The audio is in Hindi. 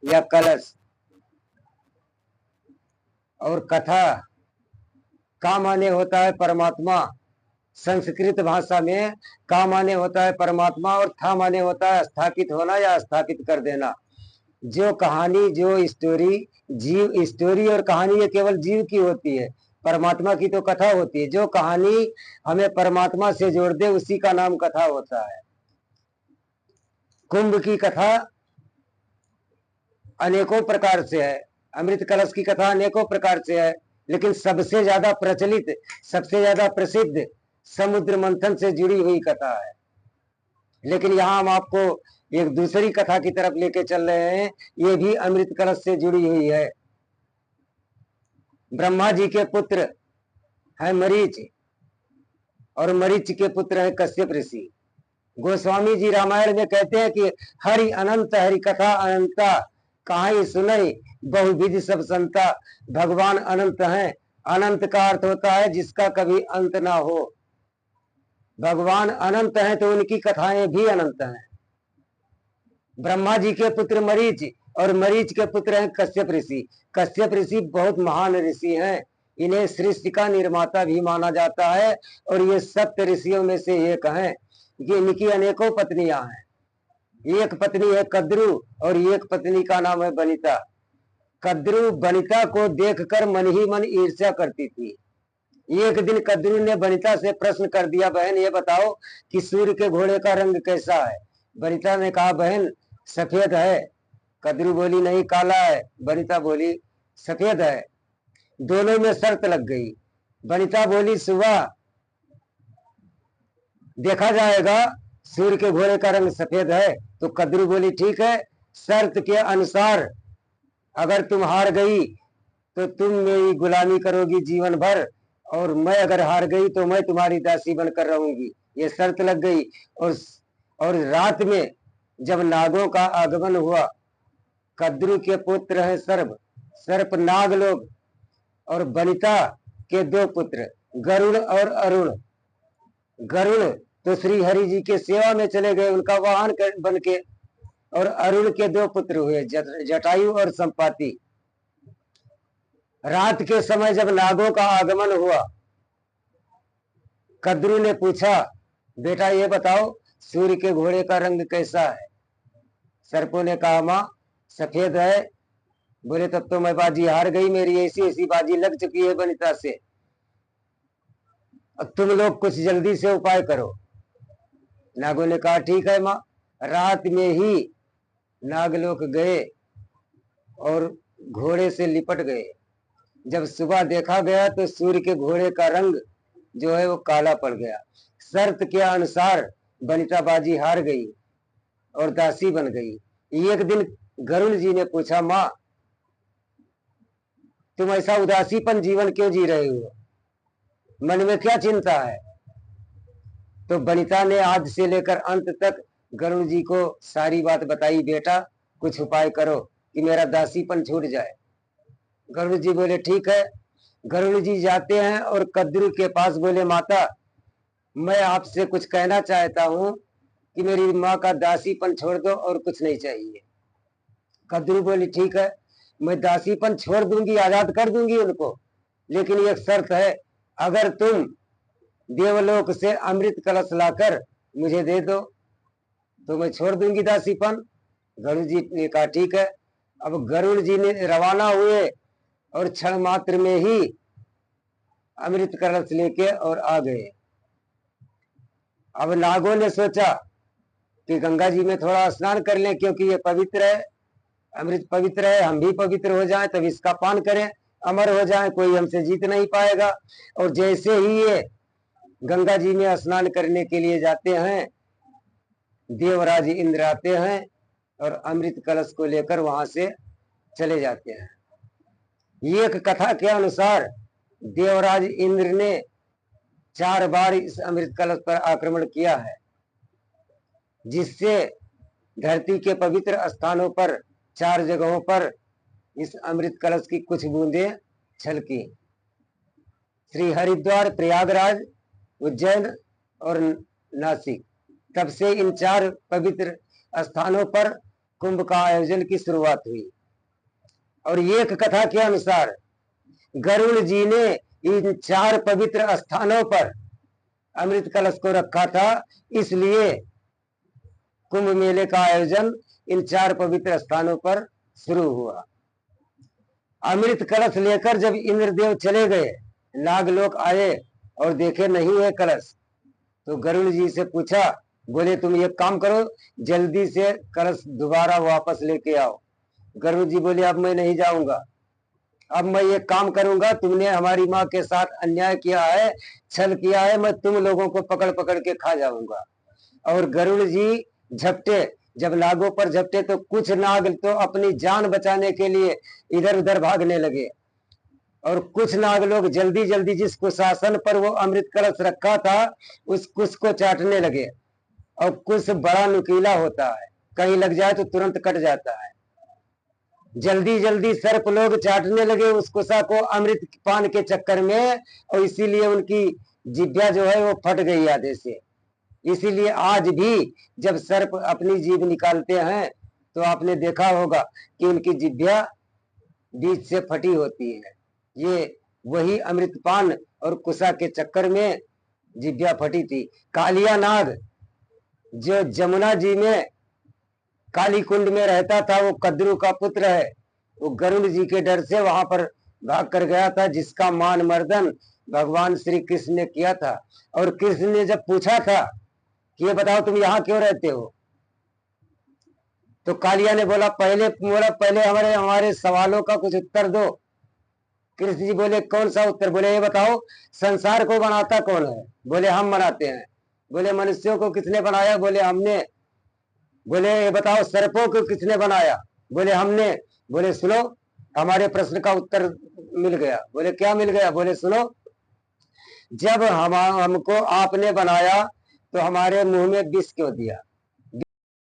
या कलश। और कथा का माने होता है परमात्मा। संस्कृत भाषा में का माने होता है परमात्मा और था माने होता है स्थापित होना या स्थापित कर देना। जो कहानी, जो स्टोरी, जीव स्टोरी और कहानी ये केवल जीव की होती है, परमात्मा की तो कथा होती है। जो कहानी हमें परमात्मा से जोड़ दे उसी का नाम कथा होता है। कुंभ की कथा अनेकों प्रकार से है, अमृत कलश की कथा अनेकों प्रकार से है, लेकिन सबसे ज्यादा प्रचलित, सबसे ज्यादा प्रसिद्ध समुद्र मंथन से जुड़ी हुई कथा है। लेकिन यहाँ हम आपको एक दूसरी कथा की तरफ लेके चल रहे हैं, ये भी अमृत कलश से जुड़ी हुई है। ब्रह्मा जी के पुत्र है मरीच और मरीच के पुत्र है कश्यप ऋषि। गोस्वामी जी रामायण में कहते हैं कि हरि अनंत हरि कथा अनंता, कहाई सुनई बहुविधि सब संता। भगवान अनंत हैं। अनंत का अर्थ होता है जिसका कभी अंत ना हो। भगवान अनंत हैं तो उनकी कथाएं भी अनंत हैं। ब्रह्मा जी के पुत्र मरीच और मरीच के पुत्र हैं कश्यप ऋषि। कश्यप ऋषि बहुत महान ऋषि हैं। इन्हें सृष्टि का निर्माता भी माना जाता है और ये सप्त ऋषियों में से एक हैं। ये इनकी अनेकों पत्नियां हैं। एक पत्नी है कद्रु और एक पत्नी का नाम है बनिता। कद्रु बनिता को देखकर मन ही मन ईर्ष्या करती थी। एक दिन कद्रु ने बनिता से प्रश्न कर दिया, बहन ये बताओ कि सूर्य के घोड़े का रंग कैसा है। बनिता ने कहा, बहन सफेद है। कद्रु बोली, नहीं काला है। बनिता बोली सफेद है। दोनों में शर्त लग गई। बनिता बोली सुबह देखा जाएगा, सूर्य के घोड़े का रंग सफेद है। तो कद्रु बोली ठीक है, शर्त के अनुसार अगर तुम हार गई तो तुम मेरी गुलामी करोगी जीवन भर, और मैं अगर हार गई तो मैं तुम्हारी दासी बनकर रहूंगी। ये शर्त लग गई। और रात में जब नागों का आगमन हुआ, कद्रु के पुत्र हैं सर्प नाग लोग, और बनिता के दो पुत्र गरुड़ और अरुण। गरुड़ तो श्री हरि जी के सेवा में चले गए उनका वाहन बन के, और अरुण के दो पुत्र हुए जटायु और संपाति। रात के समय जब नागों का आगमन हुआ, कद्रु ने पूछा, बेटा ये बताओ सूर्य के घोड़े का रंग कैसा है। सर्पों ने कहा, माँ सफेद है। बोले तब तो मैं बाजी हार गई, मेरी ऐसी ऐसी बाजी लग चुकी है बनिता से। अब तुम लोग कुछ जल्दी से उपाय करो। नागों ने कहा ठीक है माँ। रात में ही नागलोक गए और घोड़े से लिपट गए। जब सुबह देखा गया तो सूर्य के घोड़े का रंग जो है वो काला पड़ गया। शर्त के अनुसार बनिता बाजी हार गई और दासी बन गई। एक दिन गरुड़ जी ने पूछा, माँ तुम ऐसा उदासीपन जीवन क्यों जी रहे हो, मन में क्या चिंता है। तो बनिता ने आज से लेकर अंत तक गरुड़ जी को सारी बात बताई, बेटा कुछ उपाय करो कि मेरा दासीपन छूट जाए। गरुड़ जी बोले ठीक है। गरुड़ जी जाते हैं और कद्रु के पास बोले, माता मैं आपसे कुछ कहना चाहता हूं कि मेरी माँ का दासीपन छोड़ दो और कुछ नहीं चाहिए। कद्रु बोली ठीक है, मैं दासीपन छोड़ दूंगी, आजाद कर दूंगी उनको, लेकिन एक शर्त है, अगर तुम देवलोक से अमृत कलश लाकर मुझे दे दो तो मैं छोड़ दूंगी दासीपन। गरुड़ जी ने कहा ठीक है। अब गरुड़ जी ने रवाना हुए और क्षण मात्र में ही अमृत कलश लेके और आ गए। अब नागों ने सोचा कि गंगा जी में थोड़ा स्नान कर लें, क्योंकि ये पवित्र है, अमृत पवित्र है, हम भी पवित्र हो जाएं, तब इसका पान करें, अमर हो जाएं, कोई हमसे जीत नहीं पाएगा। और जैसे ही ये गंगा जी में स्नान करने के लिए जाते हैं, देवराज इंद्र आते हैं और अमृत कलश को लेकर वहां से चले जाते हैं। एक कथा के अनुसार देवराज इंद्र ने 4 बार इस अमृत कलश पर आक्रमण किया है, जिससे धरती के पवित्र स्थानों पर 4 जगहों पर इस अमृत कलश की कुछ बूंदें छलकी। श्री हरिद्वार, प्रयागराज, उज्जैन और नासिक। तब से इन 4 पवित्र स्थानों पर कुंभ का आयोजन की शुरुआत हुई। और एक कथा के अनुसार गरुड़ जी ने इन 4 पवित्र स्थानों पर अमृत कलश को रखा था, इसलिए कुंभ मेले का आयोजन इन 4 पवित्र स्थानों पर शुरू हुआ। अमृत कलश लेकर जब इंद्रदेव चले गए, नागलोक आए और देखे नहीं है कलश, तो गरुड़ जी से पूछा, बोले तुम ये काम करो, जल्दी से कलश दोबारा वापस लेके आओ। गरुड़ जी बोले अब मैं नहीं जाऊंगा, अब मैं ये काम करूंगा, तुमने हमारी माँ के साथ अन्याय किया है, छल किया है, मैं तुम लोगों को पकड़ पकड़ के खा जाऊंगा। और गरुड़ जी झपटे, जब नागों पर झपटे तो कुछ नाग तो अपनी जान बचाने के लिए इधर उधर भागने लगे, और कुछ नाग लोग जल्दी जल्दी जिस कुशासन पर वो अमृत कलश रखा था उस कुश को चाटने लगे। और कुश बड़ा नुकीला होता है, कहीं लग जाए तो तुरंत कट जाता है। जल्दी जल्दी सर्प लोग चाटने लगे उस कुशा को अमृत पान के चक्कर में, और इसीलिए उनकी जिभ्या जो है वो फट गई आधे से। इसीलिए आज भी जब सर्प अपनी जीभ निकालते हैं तो आपने देखा होगा कि उनकी जिभ्या बीच से फटी होती है। ये वही अमृतपान और कुशा के चक्कर में जिभ्या फटी थी। कालिया नाग जो जमुना जी में काली कुंड में रहता था, वो कद्रू का पुत्र है, वो गरुड़ जी के डर से वहां पर भाग कर गया था, जिसका मान मर्दन भगवान श्री कृष्ण ने किया था। और कृष्ण ने जब पूछा था कि ये बताओ तुम यहाँ क्यों रहते हो, तो कालिया ने बोला पहले हमारे सवालों का कुछ उत्तर दो। कृष्ण जी बोले कौन सा उत्तर? बोले ये बताओ संसार को बनाता कौन है? बोले हम बनाते हैं। बोले मनुष्यों को किसने बनाया? बोले हमने। बोले ये बताओ सर्पों को किसने बनाया? बोले हमने। बोले सुनो, हमारे प्रश्न का उत्तर मिल गया। बोले क्या मिल गया? बोले सुनो, जब हमको आपने बनाया तो हमारे मुंह में विष क्यों दिया?